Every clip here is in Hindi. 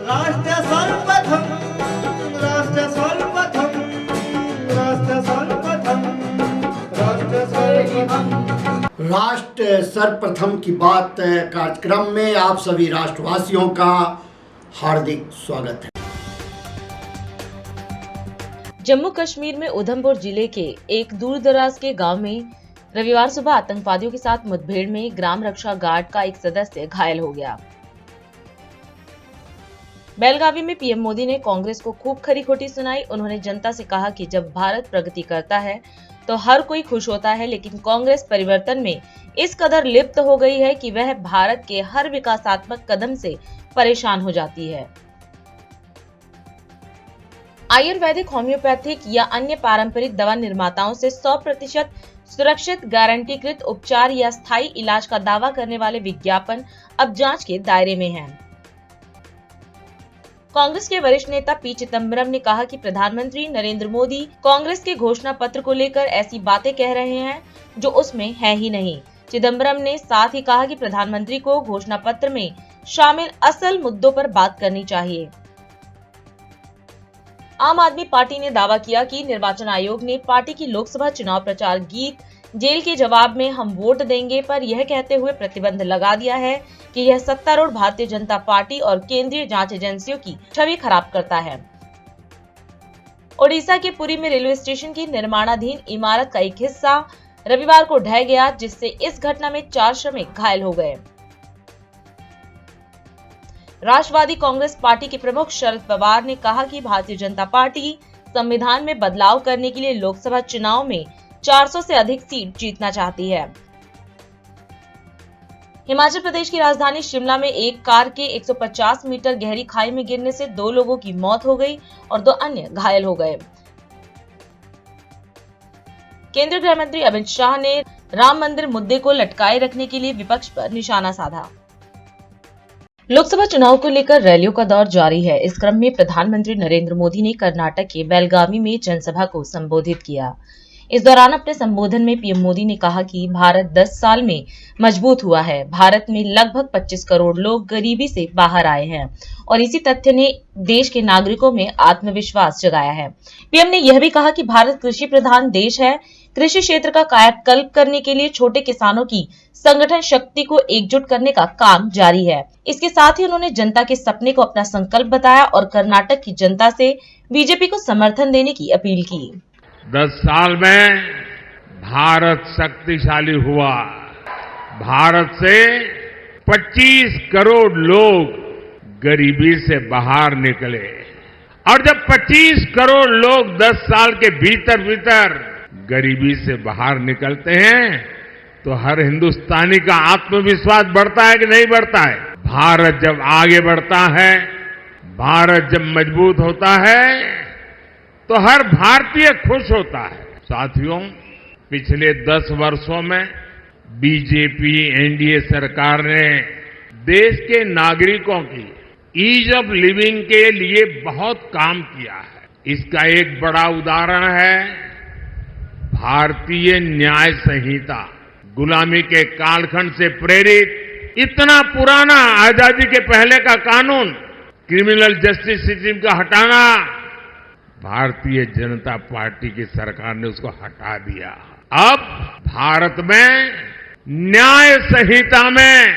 राष्ट्र सर्वप्रथम, राष्ट्र सर्वप्रथम, राष्ट्र सर्वप्रथम, राष्ट्र सर्वप्रथम। राष्ट्र सर्वप्रथम की बात कार्यक्रम में आप सभी राष्ट्रवासियों का हार्दिक स्वागत है। जम्मू कश्मीर में उधमपुर जिले के एक दूरदराज के गांव में रविवार सुबह आतंकवादियों के साथ मुठभेड़ में ग्राम रक्षा गार्ड का एक सदस्य घायल हो गया। बेलगावी में पीएम मोदी ने कांग्रेस को खूब खरी खोटी सुनाई। उन्होंने जनता से कहा कि जब भारत प्रगति करता है तो हर कोई खुश होता है, लेकिन कांग्रेस परिवर्तन में इस कदर लिप्त हो गई है कि वह भारत के हर विकासात्मक कदम से परेशान हो जाती है। आयुर्वेदिक, होम्योपैथिक या अन्य पारंपरिक दवा निर्माताओं से 100% सुरक्षित गारंटीकृत उपचार या स्थायी इलाज का दावा करने वाले विज्ञापन अब जांच के दायरे में हैं। कांग्रेस के वरिष्ठ नेता पी चिदंबरम ने कहा कि प्रधानमंत्री नरेंद्र मोदी कांग्रेस के घोषणा पत्र को लेकर ऐसी बातें कह रहे हैं जो उसमें है ही नहीं। चिदंबरम ने साथ ही कहा कि प्रधानमंत्री को घोषणा पत्र में शामिल असल मुद्दों पर बात करनी चाहिए। आम आदमी पार्टी ने दावा किया कि निर्वाचन आयोग ने पार्टी की लोकसभा चुनाव प्रचार गीत जेल के जवाब में हम वोट देंगे पर यह कहते हुए प्रतिबंध लगा दिया है कि यह सत्तारूढ़ भारतीय जनता पार्टी और केंद्रीय जांच एजेंसियों की छवि खराब करता है। ओडिशा के पुरी में रेलवे स्टेशन की निर्माणाधीन इमारत का एक हिस्सा रविवार को ढह गया, जिससे इस घटना में 4 श्रमिक घायल हो गए। राष्ट्रवादी कांग्रेस पार्टी के प्रमुख शरद पवार ने कहा कि भारतीय जनता पार्टी संविधान में बदलाव करने के लिए लोकसभा चुनाव में 400 से अधिक सीट जीतना चाहती है। हिमाचल प्रदेश की राजधानी शिमला में एक कार के 150 मीटर गहरी खाई में गिरने से 2 लोगों की मौत हो गई और 2 अन्य घायल हो गए। केंद्रीय गृह मंत्री अमित शाह ने राम मंदिर मुद्दे को लटकाए रखने के लिए विपक्ष पर निशाना साधा। लोकसभा चुनाव को लेकर रैलियों का दौर जारी है। इस क्रम में प्रधानमंत्री नरेंद्र मोदी ने कर्नाटक के बेलगावी में जनसभा को संबोधित किया। इस दौरान अपने संबोधन में पीएम मोदी ने कहा कि भारत 10 साल में मजबूत हुआ है। भारत में लगभग 25 करोड़ लोग गरीबी से बाहर आए हैं और इसी तथ्य ने देश के नागरिकों में आत्मविश्वास जगाया है। पीएम ने यह भी कहा कि भारत कृषि प्रधान देश है। कृषि क्षेत्र का कायाकल्प करने के लिए छोटे किसानों की संगठन शक्ति को एकजुट करने का काम जारी है। इसके साथ ही उन्होंने जनता के सपने को अपना संकल्प बताया और कर्नाटक की जनता से बीजेपी को समर्थन देने की अपील की। 10 साल में भारत शक्तिशाली हुआ। भारत से 25 करोड़ लोग गरीबी से बाहर निकले और जब 25 करोड़ लोग 10 साल के भीतर भीतर गरीबी से बाहर निकलते हैं तो हर हिंदुस्तानी का आत्मविश्वास बढ़ता है कि नहीं बढ़ता है। भारत जब आगे बढ़ता है, भारत जब मजबूत होता है तो हर भारतीय खुश होता है। साथियों, पिछले 10 वर्षों में बीजेपी एनडीए सरकार ने देश के नागरिकों की ईज ऑफ लिविंग के लिए बहुत काम किया है। इसका एक बड़ा उदाहरण है भारतीय न्याय संहिता। गुलामी के कालखंड से प्रेरित इतना पुराना आजादी के पहले का कानून, क्रिमिनल जस्टिस सिस्टम का हटाना, भारतीय जनता पार्टी की सरकार ने उसको हटा दिया। अब भारत में न्याय संहिता में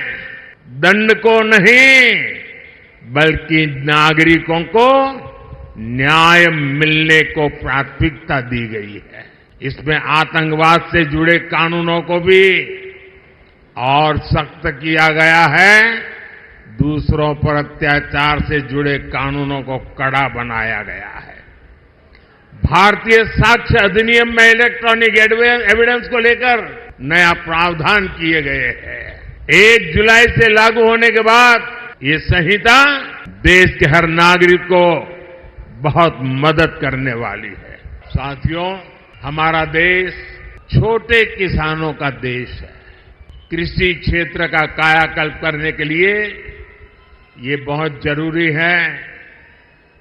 दंड को नहीं बल्कि नागरिकों को न्याय मिलने को प्राथमिकता दी गई है। इसमें आतंकवाद से जुड़े कानूनों को भी और सख्त किया गया है। दूसरों पर अत्याचार से जुड़े कानूनों को कड़ा बनाया गया है। भारतीय साक्ष्य अधिनियम में इलेक्ट्रॉनिक एविडेंस को लेकर नया प्रावधान किए गए हैं। 1 जुलाई से लागू होने के बाद ये संहिता देश के हर नागरिक को बहुत मदद करने वाली है। साथियों, हमारा देश छोटे किसानों का देश है। कृषि क्षेत्र का कायाकल्प करने के लिए ये बहुत जरूरी है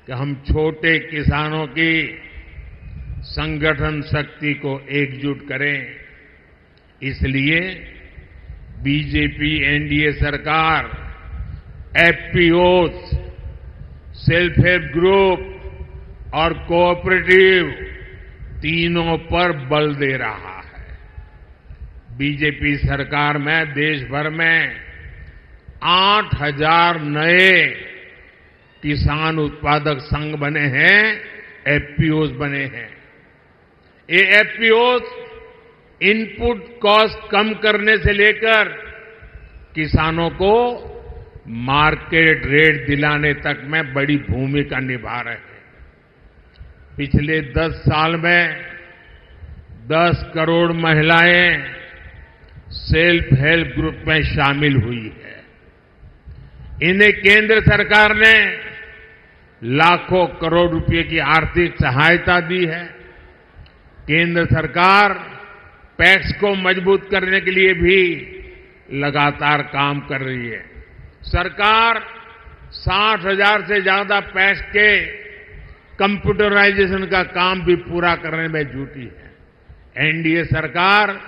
कि हम छोटे किसानों की संगठन शक्ति को एकजुट करें। इसलिए बीजेपी एनडीए सरकार एफपीओज सेल्फ हेल्प ग्रुप और कोऑपरेटिव तीनों पर बल दे रहा है। बीजेपी सरकार में देश भर में 8,000 नए किसान उत्पादक संघ बने हैं, एफपीओज बने हैं। ये एफपीओज इनपुट कॉस्ट कम करने से लेकर किसानों को मार्केट रेट दिलाने तक में बड़ी भूमिका निभा रहे हैं। पिछले 10 साल में 10 करोड़ महिलाएं सेल्फ हेल्प ग्रुप में शामिल हुई है। इन्हें केंद्र सरकार ने लाखों करोड़ रुपए की आर्थिक सहायता दी है। केंद्र सरकार पैक्स को मजबूत करने के लिए भी लगातार काम कर रही है। सरकार 60,000 से ज्यादा पैक्स के कंप्यूटराइजेशन का काम भी पूरा करने में जुटी है। एनडीए सरकार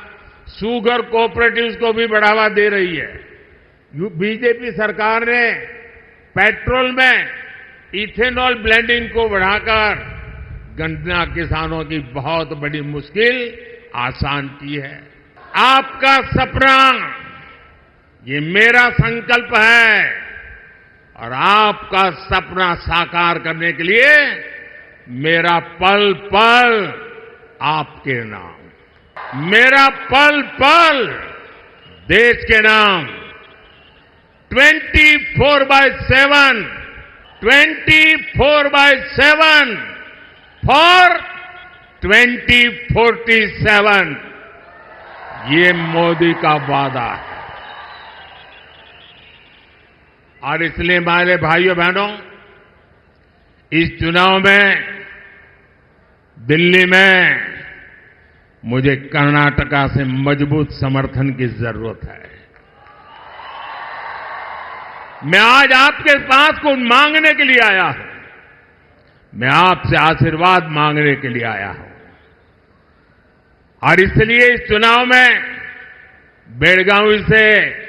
शुगर कोऑपरेटिव्स को भी बढ़ावा दे रही है। बीजेपी सरकार ने पेट्रोल में इथेनॉल ब्लेंडिंग को बढ़ाकर गन्ना किसानों की बहुत बड़ी मुश्किल आसान की है। आपका सपना, ये मेरा संकल्प है और आपका सपना साकार करने के लिए मेरा पल पल आपके नाम, मेरा पल पल देश के नाम। 24/7 फॉर 2047 ये मोदी का वादा है। और इसलिए हमारे भाइयों बहनों, इस चुनाव में दिल्ली में मुझे कर्नाटका से मजबूत समर्थन की जरूरत है। मैं आज आपके पास कुछ मांगने के लिए आया हूं। मैं आपसे आशीर्वाद मांगने के लिए आया हूं। और इसलिए इस चुनाव में बेलगावी से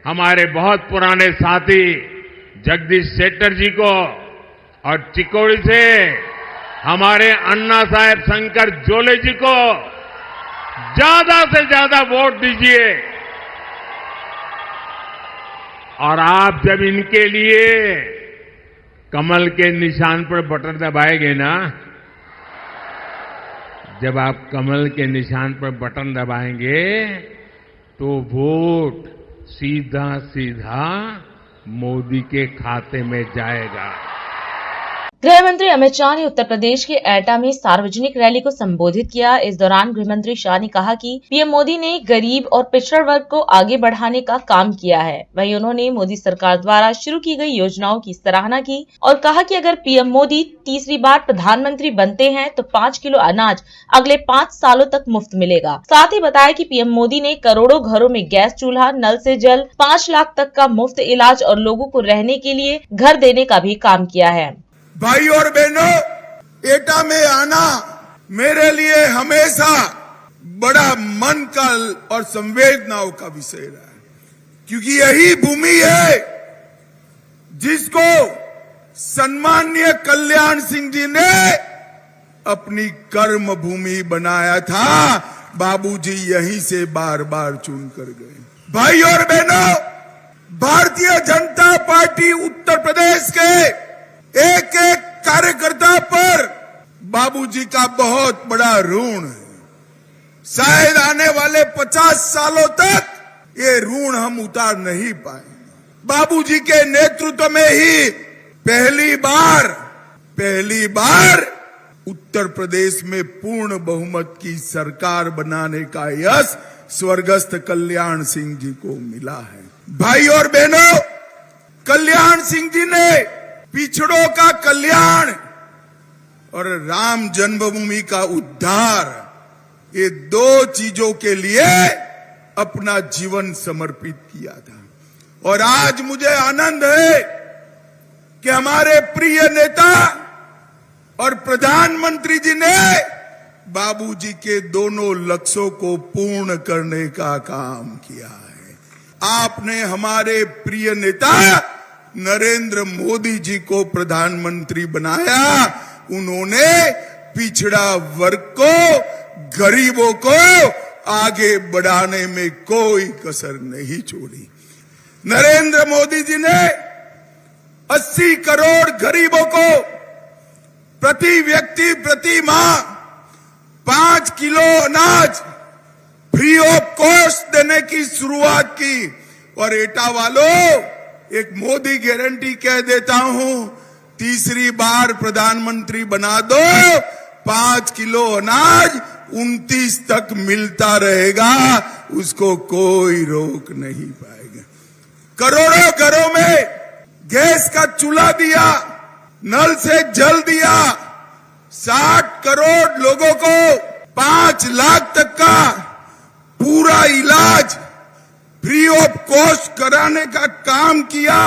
हमारे बहुत पुराने साथी जगदीश शेट्टर जी को और चिकोड़ी से हमारे अन्ना साहेब शंकर जोले जी को ज्यादा से ज्यादा वोट दीजिए। और आप जब इनके लिए कमल के निशान पर बटन दबाएंगे ना, जब आप कमल के निशान पर बटन दबाएंगे तो वोट सीधा सीधा मोदी के खाते में जाएगा। गृह मंत्री अमित शाह ने उत्तर प्रदेश के एटा में सार्वजनिक रैली को संबोधित किया। इस दौरान गृह मंत्री शाह ने कहा कि पीएम मोदी ने गरीब और पिछड़ा वर्ग को आगे बढ़ाने का काम किया है। वहीं उन्होंने मोदी सरकार द्वारा शुरू की गई योजनाओं की सराहना की और कहा कि अगर पीएम मोदी तीसरी बार प्रधानमंत्री बनते हैं तो 5 किलो अनाज अगले 5 सालों तक मुफ्त मिलेगा। साथ ही बताया कि पीएम मोदी ने करोड़ों घरों में गैस चूल्हा, नल से जल, 5 लाख तक का मुफ्त इलाज और लोगों को रहने के लिए घर देने का भी काम किया है। भाई और बहनों, एटा में आना मेरे लिए हमेशा बड़ा मन का और संवेदनाओं का विषय रहा है, क्योंकि यही भूमि है जिसको सम्माननीय कल्याण सिंह जी ने अपनी कर्म भूमि बनाया था। बाबूजी यहीं से बार बार चुन कर गए। भाई और बहनों, भारतीय जनता पार्टी उत्तर प्रदेश के एक एक कार्यकर्ता पर बाबूजी का बहुत बड़ा ऋण है। शायद आने वाले 50 सालों तक ये ऋण हम उतार नहीं पाएंगे। बाबूजी के नेतृत्व में ही पहली बार उत्तर प्रदेश में पूर्ण बहुमत की सरकार बनाने का यश स्वर्गस्थ कल्याण सिंह जी को मिला है। भाई और बहनों, कल्याण सिंह जी ने पिछड़ों का कल्याण और राम जन्मभूमि का उद्धार, ये 2 चीजों के लिए अपना जीवन समर्पित किया था। और आज मुझे आनंद है कि हमारे प्रिय नेता और प्रधानमंत्री जी ने बाबूजी के दोनों लक्ष्यों को पूर्ण करने का काम किया है। आपने हमारे प्रिय नेता नरेंद्र मोदी जी को प्रधानमंत्री बनाया, उन्होंने पिछड़ा वर्ग को, गरीबों को आगे बढ़ाने में कोई कसर नहीं छोड़ी। नरेंद्र मोदी जी ने 80 करोड़ गरीबों को प्रति व्यक्ति प्रति माह 5 किलो अनाज फ्री ऑफ कॉस्ट देने की शुरुआत की। और एटा वालों, एक मोदी गारंटी कह देता हूं, तीसरी बार प्रधानमंत्री बना दो, 5 किलो अनाज 29 तक मिलता रहेगा, उसको कोई रोक नहीं पाएगा। करोड़ों घरों में गैस का चूल्हा दिया, नल से जल दिया, 60 करोड़ लोगों को 5 लाख तक का पूरा इलाज फ्री ऑफ कॉस्ट कराने का काम किया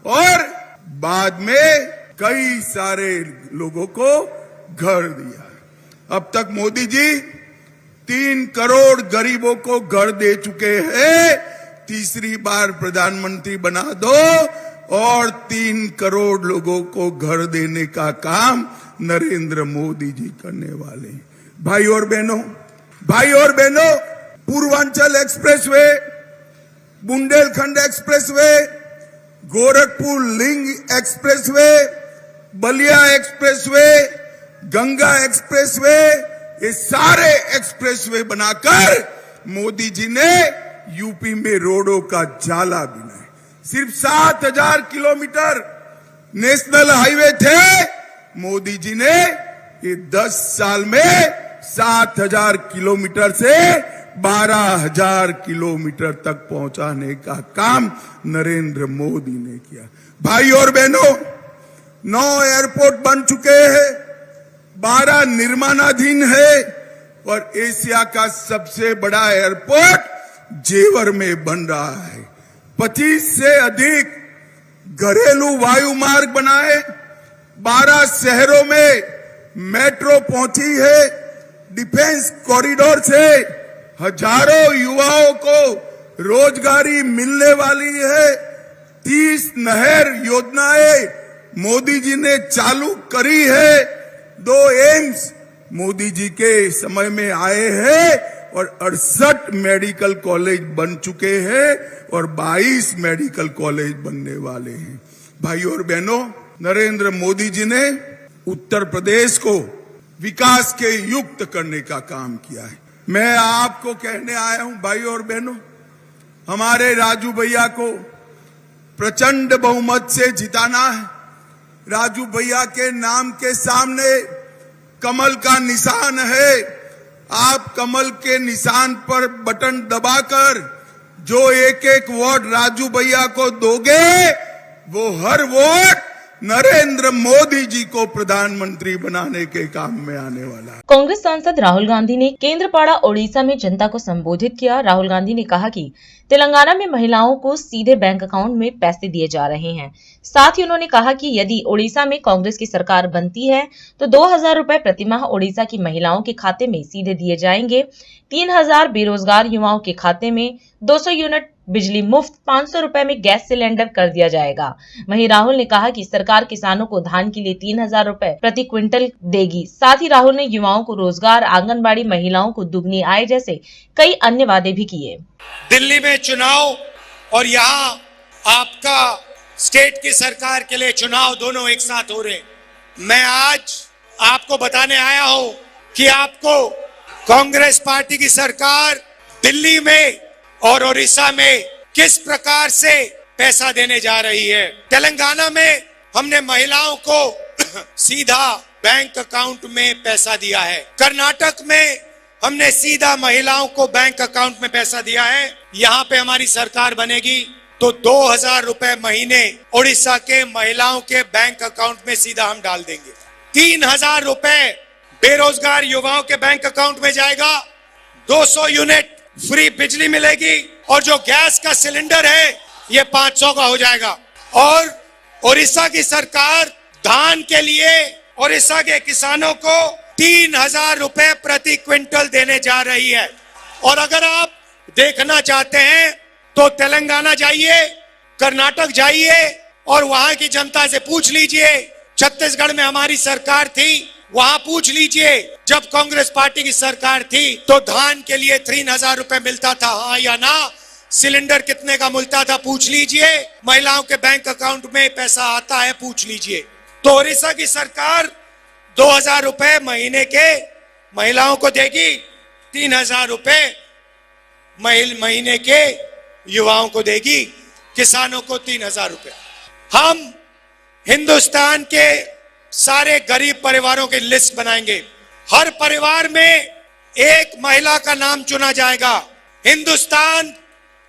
और बाद में कई सारे लोगों को घर दिया। अब तक मोदी जी 3 करोड़ गरीबों को घर दे चुके हैं। तीसरी बार प्रधानमंत्री बना दो और 3 करोड़ लोगों को घर देने का काम नरेंद्र मोदी जी करने वाले हैं। भाई और बहनों, Purvanchal expressway, Bundelkhand expressway, Gorakhpur link expressway, Ballia expressway, Ganga expressway, ये सारे एक्सप्रेसवे बनाकर मोदी जी ने यूपी में रोडों का जाला बनाया। सिर्फ 7000 किलोमीटर नेशनल हाईवे थे, मोदी जी ने ये 10 साल में 7000 किलोमीटर से 12000 किलोमीटर तक पहुंचाने का काम नरेंद्र मोदी ने किया। भाई और बहनों, 9 एयरपोर्ट बन चुके हैं, 12 निर्माणाधीन है और एशिया का सबसे बड़ा एयरपोर्ट जेवर में बन रहा है। 25 से अधिक घरेलू वायु मार्ग बनाए, 12 शहरों में मेट्रो पहुंची है, डिफेंस कॉरिडोर से हजारों युवाओं को रोजगारी मिलने वाली है। 30 नहर योजनाएं मोदी जी ने चालू करी है। 2 एम्स मोदी जी के समय में आए हैं और 68 मेडिकल कॉलेज बन चुके हैं और 22 मेडिकल कॉलेज बनने वाले हैं। भाइयों और बहनों, नरेंद्र मोदी जी ने उत्तर प्रदेश को विकास के युक्त करने का काम किया है। मैं आपको कहने आया हूं भाइयों और बहनों, हमारे राजू भैया को प्रचंड बहुमत से जिताना है। राजू भैया के नाम के सामने कमल का निशान है। आप कमल के निशान पर बटन दबाकर जो एक वोट राजू भैया को दोगे, वो हर वोट नरेंद्र मोदी जी को प्रधानमंत्री बनाने के काम में आने वाला है। कांग्रेस सांसद राहुल गांधी ने केंद्रपाड़ा ओडिशा में जनता को संबोधित किया। राहुल गांधी ने कहा कि तेलंगाना में महिलाओं को सीधे बैंक अकाउंट में पैसे दिए जा रहे हैं। साथ ही उन्होंने कहा कि यदि ओडिशा में कांग्रेस की सरकार बनती है तो 2000 रुपए प्रतिमाह ओडिशा की महिलाओं के खाते में सीधे दिए जाएंगे। 3000 बेरोजगार युवाओं के खाते में 200 यूनिट बिजली मुफ्त, 500 रुपए में गैस सिलेंडर कर दिया जाएगा। वहीं राहुल ने कहा कि सरकार किसानों को धान के लिए 3000 रुपए प्रति क्विंटल देगी। साथ ही राहुल ने युवाओं को रोजगार, आंगनबाड़ी महिलाओं को दुगनी आय जैसे कई अन्य वादे भी किए। दिल्ली में चुनाव और यहाँ आपका स्टेट की सरकार के लिए चुनाव दोनों एक साथ हो रहे। मैं आज आपको बताने आया हूँ कि आपको कांग्रेस पार्टी की सरकार दिल्ली में और ओडिशा में किस प्रकार से पैसा देने जा रही है। तेलंगाना में हमने महिलाओं को सीधा बैंक अकाउंट में पैसा दिया है। कर्नाटक में हमने सीधा महिलाओं को बैंक अकाउंट में पैसा दिया है। यहाँ पे हमारी सरकार बनेगी तो 2000 रुपए महीने ओडिशा के महिलाओं के बैंक अकाउंट में सीधा हम डाल देंगे। 3000 रुपए बेरोजगार युवाओं के बैंक अकाउंट में जाएगा। 200 यूनिट फ्री बिजली मिलेगी और जो गैस का सिलेंडर है ये 500 का हो जाएगा। और ओडिशा की सरकार धान के लिए ओडिशा के किसानों को 3000 रुपए प्रति क्विंटल देने जा रही है। और अगर आप देखना चाहते हैं तो तेलंगाना जाइए, कर्नाटक जाइए, और वहां की जनता से पूछ लीजिए, छत्तीसगढ़ में हमारी सरकार थी, वहां पूछ लीजिए जब कांग्रेस पार्टी की सरकार थी तो धान के लिए 3,000 रुपए मिलता था, हाँ या ना? सिलेंडर कितने का मिलता था पूछ लीजिए। महिलाओं के बैंक अकाउंट में पैसा आता है पूछ लीजिए। तो ओडिशा की सरकार 2,000 रुपए महीने के महिलाओं को देगी, 3,000 रुपए महीने के युवाओं को देगी, किसानों को 3,000 रुपए। हम हिंदुस्तान के सारे गरीब परिवारों की लिस्ट बनाएंगे, हर परिवार में एक महिला का नाम चुना जाएगा। हिंदुस्तान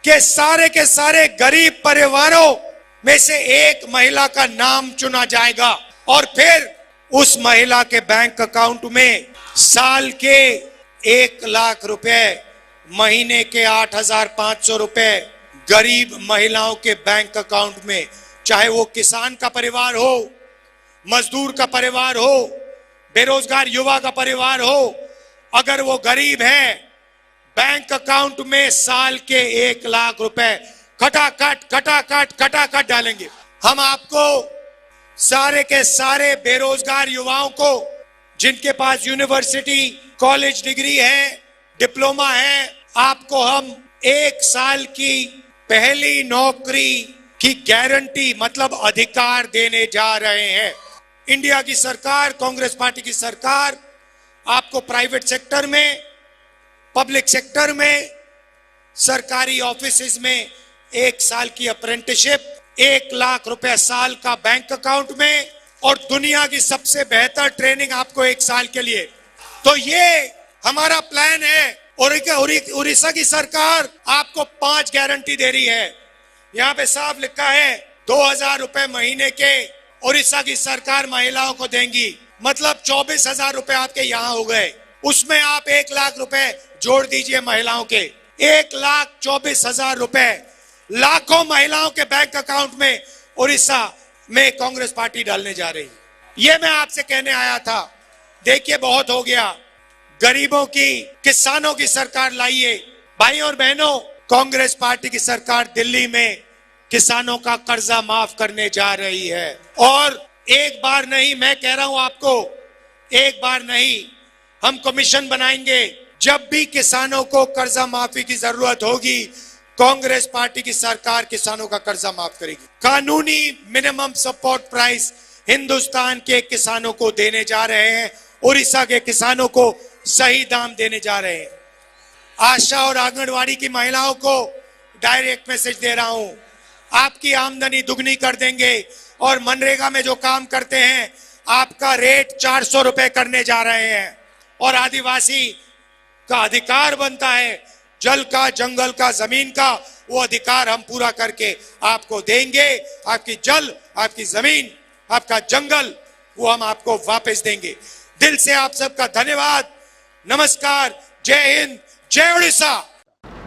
के सारे गरीब परिवारों में से एक महिला का नाम चुना जाएगा और फिर उस महिला के बैंक अकाउंट में साल के 1,00,000 रुपए, महीने के 8,500 रुपए गरीब महिलाओं के बैंक अकाउंट में, चाहे वो किसान का परिवार हो, मजदूर का परिवार हो, बेरोजगार युवा का परिवार हो, अगर वो गरीब है, बैंक अकाउंट में साल के 1,00,000 रुपए खटाखट डालेंगे। हम आपको सारे के सारे बेरोजगार युवाओं को, जिनके पास यूनिवर्सिटी कॉलेज डिग्री है, डिप्लोमा है, आपको हम 1 साल की पहली नौकरी की गारंटी मतलब अधिकार देने जा रहे हैं। इंडिया की सरकार, कांग्रेस पार्टी की सरकार आपको प्राइवेट सेक्टर में, पब्लिक सेक्टर में, सरकारी ऑफिसेज में 1 साल की अप्रेंटिसशिप, 1,00,000 रुपए साल का बैंक अकाउंट में और दुनिया की सबसे बेहतर ट्रेनिंग आपको 1 साल के लिए। तो ये हमारा प्लान है। उड़ीसा की सरकार आपको 5 गारंटी दे रही है। यहाँ पे साफ लिखा है 2,000 रुपए महीने के उड़ीसा की सरकार महिलाओं को देंगी, मतलब 24,000 रुपए आपके यहाँ हो गए। उसमें आप 1,00,000 रुपए जोड़ दीजिए महिलाओं के, 1,24,000 रुपए लाखों महिलाओं के बैंक अकाउंट में उड़ीसा में कांग्रेस पार्टी डालने जा रही। ये मैं आपसे कहने आया था। देखिए बहुत हो गया, गरीबों की, किसानों की सरकार लाइए। भाइयों और बहनों, कांग्रेस पार्टी की सरकार दिल्ली में किसानों का कर्जा माफ करने जा रही है और एक बार नहीं, मैं कह रहा हूं आपको, एक बार नहीं, हम कमीशन बनाएंगे। जब भी किसानों को कर्जा माफी की जरूरत होगी, कांग्रेस पार्टी की सरकार किसानों का कर्जा माफ करेगी। कानूनी मिनिमम सपोर्ट प्राइस हिंदुस्तान के किसानों को देने जा रहे हैं, उड़ीसा के किसानों को सही दाम देने जा रहे हैं। आशा और आंगनवाड़ी की महिलाओं को डायरेक्ट मैसेज दे रहा हूं, आपकी आमदनी दुगनी कर देंगे और मनरेगा में जो काम करते हैं आपका रेट 400 रुपए करने जा रहे हैं। और आदिवासी का अधिकार बनता है, जल का, जंगल का, जमीन का, वो अधिकार हम पूरा करके आपको देंगे। आपकी जल, आपकी जमीन, आपका जंगल, वो हम आपको वापस देंगे। दिल से आप सबका धन्यवाद। नमस्कार, जय हिंद, जय उड़ीसा।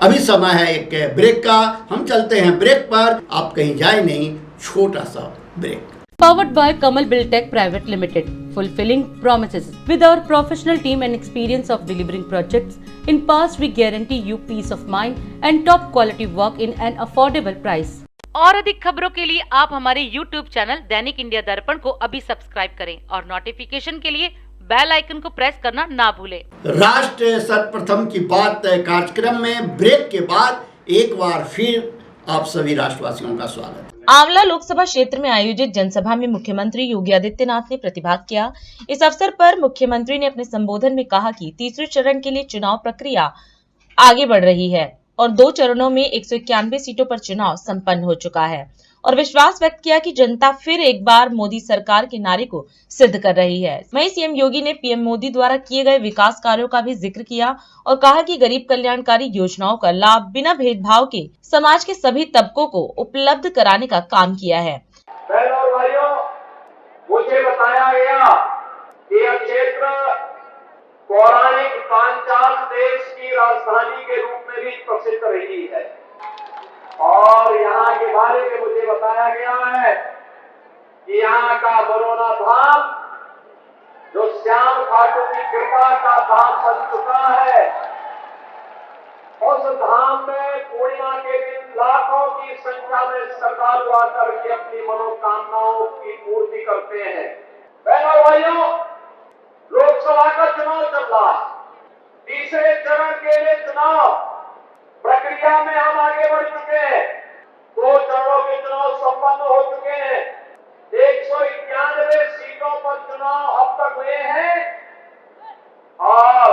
अभी समय है एक ब्रेक का, हम चलते हैं ब्रेक पर, आप कहीं जाए नहीं, छोटा सा break. Powered by Kamal Buildtech Private Limited, fulfilling promises. With our professional team and experience of delivering projects, in past we guarantee you peace of mind and top quality work in an affordable price. और अधिक खबरों के लिए आप हमारे YouTube चैनल दैनिक इंडिया दर्पण को अभी सब्सक्राइब करें और नोटिफिकेशन के लिए बेल आइकन को प्रेस करना ना भूलें। राष्ट्र सर्वप्रथम की बात कार्यक्रम में ब्रेक के बाद एक बार फिर आप सभी राष्ट्रवासियों का स्वागत है। आंवला लोकसभा क्षेत्र में आयोजित जनसभा में मुख्यमंत्री योगी आदित्यनाथ ने प्रतिभाग किया। इस अवसर पर मुख्यमंत्री ने अपने संबोधन में कहा कि तीसरे चरण के लिए चुनाव प्रक्रिया आगे बढ़ रही है और 2 चरणों में 191 सीटों पर चुनाव संपन्न हो चुका है और विश्वास व्यक्त किया कि जनता फिर एक बार मोदी सरकार के नारे को सिद्ध कर रही है। वहीं सीएम योगी ने पीएम मोदी द्वारा किए गए विकास कार्यों का भी जिक्र किया और कहा कि गरीब कल्याणकारी योजनाओं का लाभ बिना भेदभाव के समाज के सभी तबकों को उपलब्ध कराने का काम किया है। बहनों और भाइयों, मुझे बताया गया कि यह क्षेत्र पौराणिक पांचाल देश की राजधानी के रूप में भी प्रसिद्ध रही है और यहाँ के बारे में मुझे बताया गया है कि यहाँ का बरोना धाम जो श्याम खाटू की कृपा का धाम बन चुका है उस धाम में पूर्णिमा के दिन लाखों की संख्या में श्रद्धालु आकर के अपनी मनोकामनाओं की पूर्ति करते हैं। बहनों और भाइयों, लोकसभा का चुनाव चल रहा है। तीसरे चरण के लिए चुनाव प्रक्रिया में हम आगे बढ़ चुके हैं। 2 चरणों के चुनाव संपन्न हो चुके हैं। 191 सीटों पर चुनाव अब तक हुए हैं और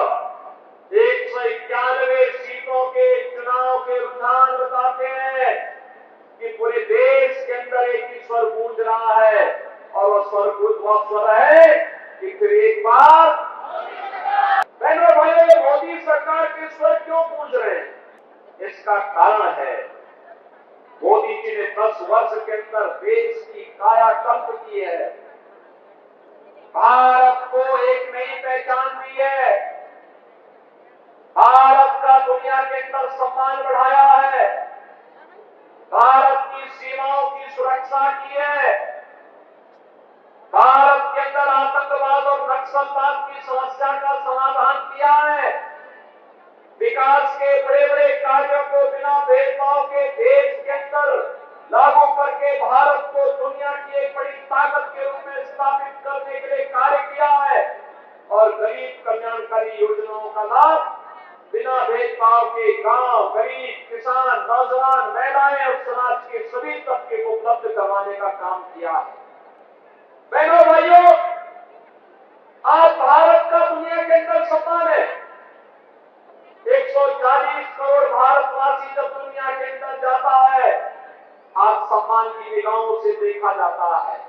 191 सीटों के चुनाव के रुझान बताते हैं कि पूरे देश के अंदर एक ही स्वर गूंज रहा है और वह स्वर है कि फिर एक बार बहनों और भाइयों, मोदी सरकार के स्वर क्यों गूंज रहे हैं? इसका कारण है मोदी जी ने 10 वर्ष के अंदर देश की कायाकल्प की है, भारत को एक नई पहचान दी है, भारत का दुनिया के अंदर सम्मान बढ़ाया है, भारत की सीमाओं की सुरक्षा की है, भारत के अंदर आतंकवाद और नक्सलवाद की समस्या का समाधान किया है, विकास के बड़े बड़े कार्यों को बिना भेदभाव के देश के अंदर लागू करके भारत को दुनिया की एक बड़ी ताकत के रूप में स्थापित करने के लिए कार्य किया है और गरीब कल्याणकारी योजनाओं का लाभ बिना भेदभाव के गांव, गरीब, किसान, नौजवान, महिलाएं और समाज के सभी तबके को उपलब्ध करवाने का काम किया है। बहनों भाइयों, आज भारत का दुनिया के अंदर सम्मान है। 140 करोड़ भारतवासी जब दुनिया के अंदर जाता है, आज सम्मान की निगाहों से देखा जाता है,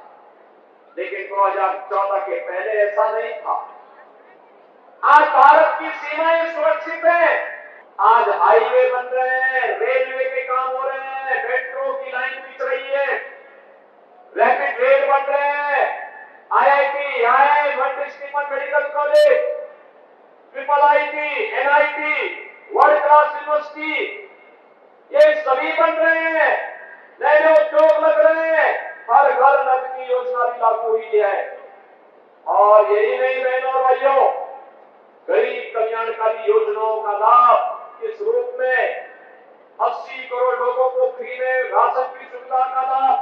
लेकिन 2014 के पहले ऐसा नहीं था। आज भारत की सीमाएं सुरक्षित हैं, आज हाईवे बन रहे हैं, रेलवे के काम हो रहे हैं, मेट्रो की लाइन बिछ रही है, रैपिड रेल बन रहे हैं, IIT, IIM, medical college, IIT, NIT, world class university, ये सभी बन रहे हैं, नए उद्योग लग रहे हैं, हर घर नल की योजना भी लागू हुई है। और यही नहीं बहनों और भाइयों, गरीब कल्याणकारी योजनाओं का लाभ इस रूप में 80 करोड़ लोगों को फ्री में राशन की सुविधा का लाभ,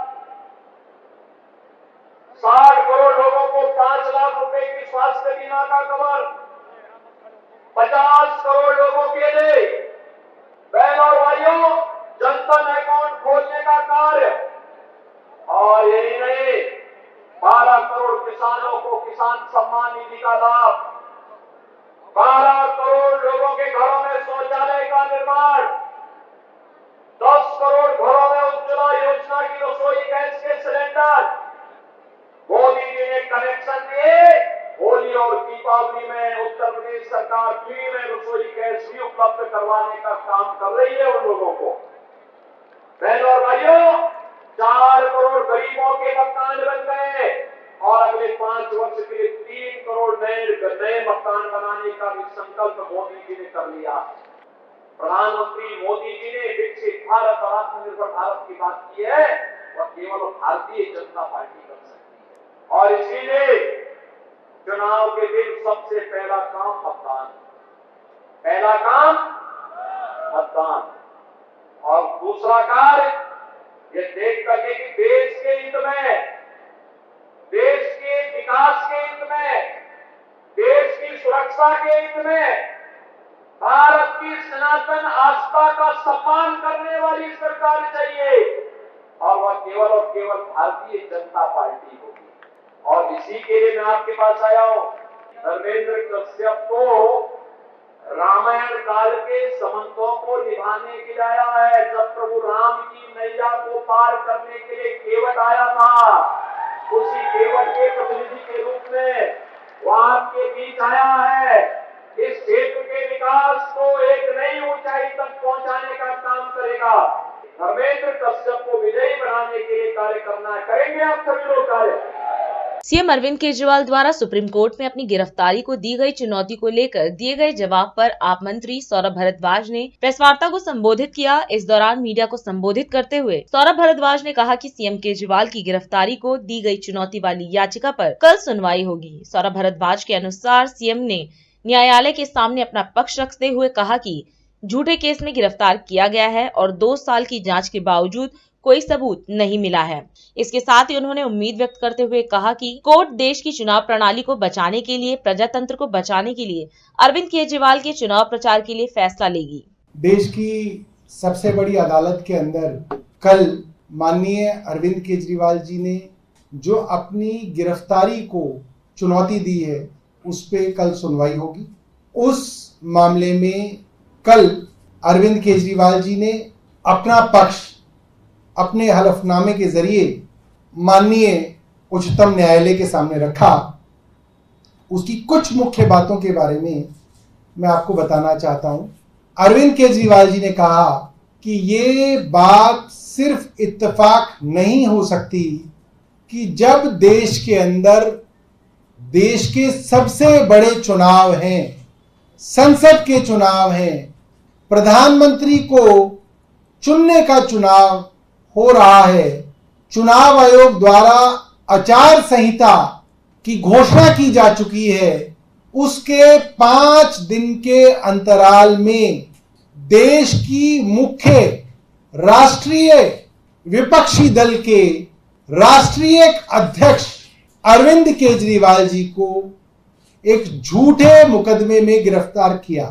60 करोड़ लोगों को 5 लाख रुपए की स्वास्थ्य बीमा का कवर, 50 करोड़ लोगों के लिए बहनों और भाइयों जनधन अकाउंट खोलने का कार्य, और यही नहीं 12 करोड़ किसानों को किसान सम्मान निधि का लाभ, 12 करोड़ लोगों के घरों में शौचालय का निर्माण, 10 करोड़ घरों में उज्ज्वला योजना की रसोई गैस के सिलेंडर, मोदी जी ने कनेक्शन दिए। होली और दीपावली में उत्तर प्रदेश सरकार फ्री में रसोई गैस भी उपलब्ध करवाने का काम कर रही है उन लोगों को। बहनों और भाइयों, 4 करोड़ गरीबों के मकान बन गए और अगले 5 वर्ष के लिए 3 करोड़ नए मकान बनाने का भी संकल्प मोदी जी ने कर लिया। प्रधानमंत्री मोदी जी ने विकसित भारत और आत्मनिर्भर भारत की बात की है, वह केवल भारतीय जनता पार्टी कर सकती है। और इसीलिए चुनाव के दिन सबसे पहला काम मतदान, पहला काम मतदान, और दूसरा कार्य ये देख करके कि देश के हित में, देश के विकास के हित में, देश की सुरक्षा के हित में, भारत की सनातन आस्था का सम्मान करने वाली सरकार चाहिए और वह केवल भारतीय जनता पार्टी होगी। और इसी के लिए मैं आपके पास आया हूं। धर्मेंद्र कश्यप को रामायण काल के संबंधों को निभाने के लिए आया है। जब प्रभु राम की नैया को पार करने के लिए केवट आया था, उसी केवट के प्रतिनिधि के रूप में वो आपके बीच आया है। इस क्षेत्र के विकास को एक नई ऊंचाई तक पहुंचाने का काम करेगा। धर्मेंद्र कश्यप को विजयी बनाने के लिए कार्य करना करेंगे आप सभी लोग कार्य। सीएम अरविंद केजरीवाल द्वारा सुप्रीम कोर्ट में अपनी गिरफ्तारी को दी गई चुनौती को लेकर दिए गए जवाब पर आप मंत्री सौरभ भारद्वाज ने प्रेस वार्ता को संबोधित किया। इस दौरान मीडिया को संबोधित करते हुए सौरभ भारद्वाज ने कहा कि सीएम केजरीवाल की गिरफ्तारी को दी गई चुनौती वाली याचिका पर कल सुनवाई होगी। सौरभ भारद्वाज के अनुसार सीएम ने न्यायालय के सामने अपना पक्ष रखते हुए कहा कि झूठे केस में गिरफ्तार किया गया है और 2 साल की जांच के बावजूद कोई सबूत नहीं मिला है। इसके साथ ही उन्होंने उम्मीद व्यक्त करते हुए कहा कि कोर्ट देश की चुनाव प्रणाली को बचाने के लिए, प्रजातंत्र को बचाने के लिए अरविंद केजरीवाल के चुनाव प्रचार के लिए फैसला लेगी। देश की सबसे बड़ी अदालत के अंदर कल माननीय अरविंद केजरीवाल जी ने जो अपनी गिरफ्तारी को चुनौती दी है, उस पे कल सुनवाई होगी। उस मामले में कल अरविंद केजरीवाल जी ने अपना पक्ष अपने हलफनामे के जरिए माननीय उच्चतम न्यायालय के सामने रखा। उसकी कुछ मुख्य बातों के बारे में मैं आपको बताना चाहता हूं। अरविंद केजरीवाल जी ने कहा कि ये बात सिर्फ इत्तेफाक नहीं हो सकती कि जब देश के अंदर देश के सबसे बड़े चुनाव हैं, संसद के चुनाव हैं, प्रधानमंत्री को चुनने का चुनाव हो रहा है, चुनाव आयोग द्वारा आचार संहिता की घोषणा की जा चुकी है, उसके 5 दिन के अंतराल में देश की मुख्य राष्ट्रीय विपक्षी दल के राष्ट्रीय अध्यक्ष अरविंद केजरीवाल जी को एक झूठे मुकदमे में गिरफ्तार किया।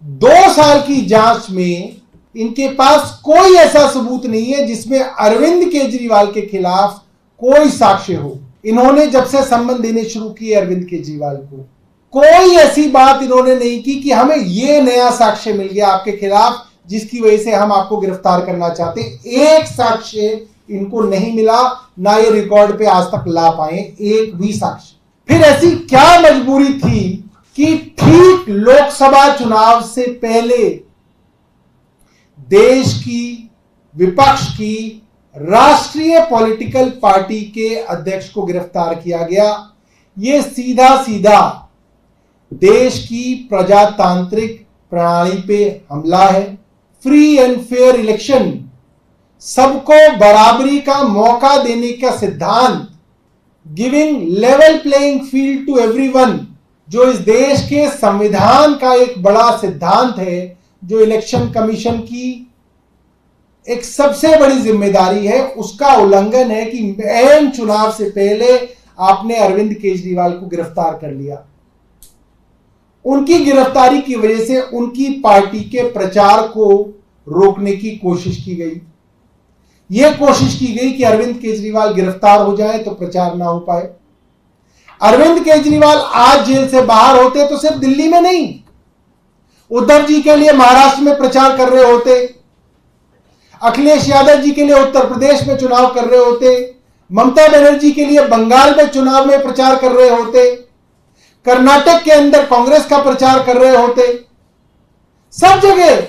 2 साल की जांच में इनके पास कोई ऐसा सबूत नहीं है जिसमें अरविंद केजरीवाल के खिलाफ कोई साक्ष्य हो। इन्होंने जब से संबंध देने शुरू किए अरविंद केजरीवाल को, कोई ऐसी बात इन्होंने नहीं की कि हमें ये नया साक्ष्य मिल गया आपके खिलाफ जिसकी वजह से हम आपको गिरफ्तार करना चाहते। एक साक्ष्य इनको नहीं मिला, ना ये रिकॉर्ड पे आज तक ला पाए एक भी साक्ष्य। फिर ऐसी क्या मजबूरी थी कि ठीक लोकसभा चुनाव से पहले देश की विपक्ष की राष्ट्रीय पॉलिटिकल पार्टी के अध्यक्ष को गिरफ्तार किया गया। यह सीधा सीधा देश की प्रजातांत्रिक प्रणाली पे हमला है। फ्री एंड फेयर इलेक्शन, सबको बराबरी का मौका देने का सिद्धांत, giving level playing field to everyone, जो इस देश के संविधान का एक बड़ा सिद्धांत है, जो इलेक्शन कमीशन की एक सबसे बड़ी जिम्मेदारी है, उसका उल्लंघन है कि अहम चुनाव से पहले आपने अरविंद केजरीवाल को गिरफ्तार कर लिया। उनकी गिरफ्तारी की वजह से उनकी पार्टी के प्रचार को रोकने की कोशिश की गई। यह कोशिश की गई कि अरविंद केजरीवाल गिरफ्तार हो जाए तो प्रचार ना हो पाए। अरविंद केजरीवाल आज जेल से बाहर होते तो सिर्फ दिल्ली में नहीं, उद्धव जी के लिए महाराष्ट्र में प्रचार कर रहे होते, अखिलेश यादव जी के लिए उत्तर प्रदेश में चुनाव कर रहे होते, ममता बनर्जी के लिए बंगाल में चुनाव में प्रचार कर रहे होते, कर्नाटक के अंदर कांग्रेस का प्रचार कर रहे होते। सब जगह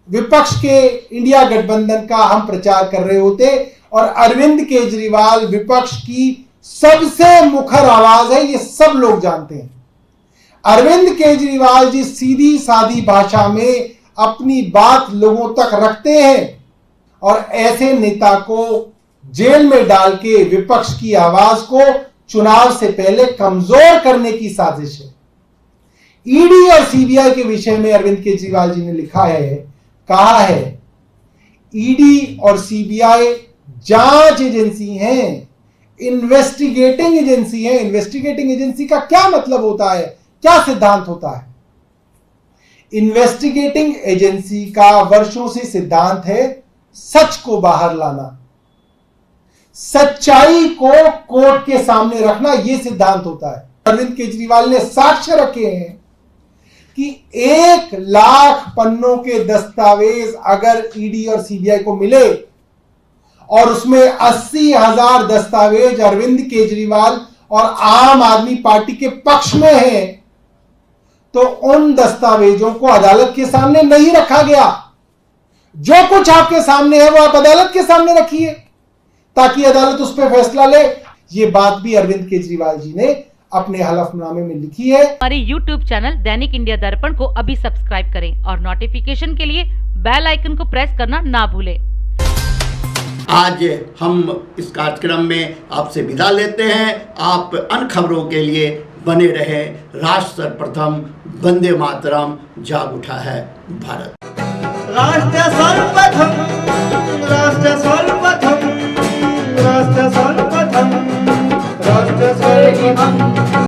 विपक्ष के इंडिया गठबंधन का हम प्रचार कर रहे होते और अरविंद केजरीवाल विपक्ष की सबसे मुखर आवाज है, ये सब लोग जानते हैं। अरविंद केजरीवाल जी सीधी सादी भाषा में अपनी बात लोगों तक रखते हैं और ऐसे नेता को जेल में डाल के विपक्ष की आवाज को चुनाव से पहले कमजोर करने की साजिश है। ईडी और सीबीआई के विषय में अरविंद केजरीवाल जी ने लिखा है, कहा है, ईडी और सीबीआई जांच एजेंसी हैं, इन्वेस्टिगेटिंग एजेंसी है। इन्वेस्टिगेटिंग एजेंसी का क्या मतलब होता है, क्या सिद्धांत होता है? इन्वेस्टिगेटिंग एजेंसी का वर्षों से सिद्धांत है सच को बाहर लाना, सच्चाई को कोर्ट के सामने रखना, यह सिद्धांत होता है। अरविंद केजरीवाल ने साक्ष्य रखे हैं कि 1 लाख पन्नों के दस्तावेज अगर ईडी और सीबीआई को मिले और उसमें 80,000 दस्तावेज अरविंद केजरीवाल और आम आदमी पार्टी के पक्ष में है, तो उन दस्तावेजों को अदालत के सामने नहीं रखा गया। जो कुछ आपके सामने है वो आप अदालत के सामने रखिए ताकि अदालत उस पर फैसला ले। ये बात भी अरविंद केजरीवाल जी ने अपने हलफनामे में लिखी है। हमारे YouTube चैनल दैनिक इंडिया दर्पण को अभी सब्सक्राइब करें और नोटिफिकेशन के लिए बेल आइकन को प्रेस करना ना भूलें। आज हम इस कार्यक्रम में आपसे विदा लेते हैं। आप अन्य खबरों के लिए बने रहे। राष्ट्र सर्वप्रथम, वंदे मातरम, जाग उठा है भारत। राष्ट्र सर्वप्रथम, राष्ट्र सर्वप्रथम, राष्ट्र सर्वप्रथम, राष्ट्र सर्वप्रथम।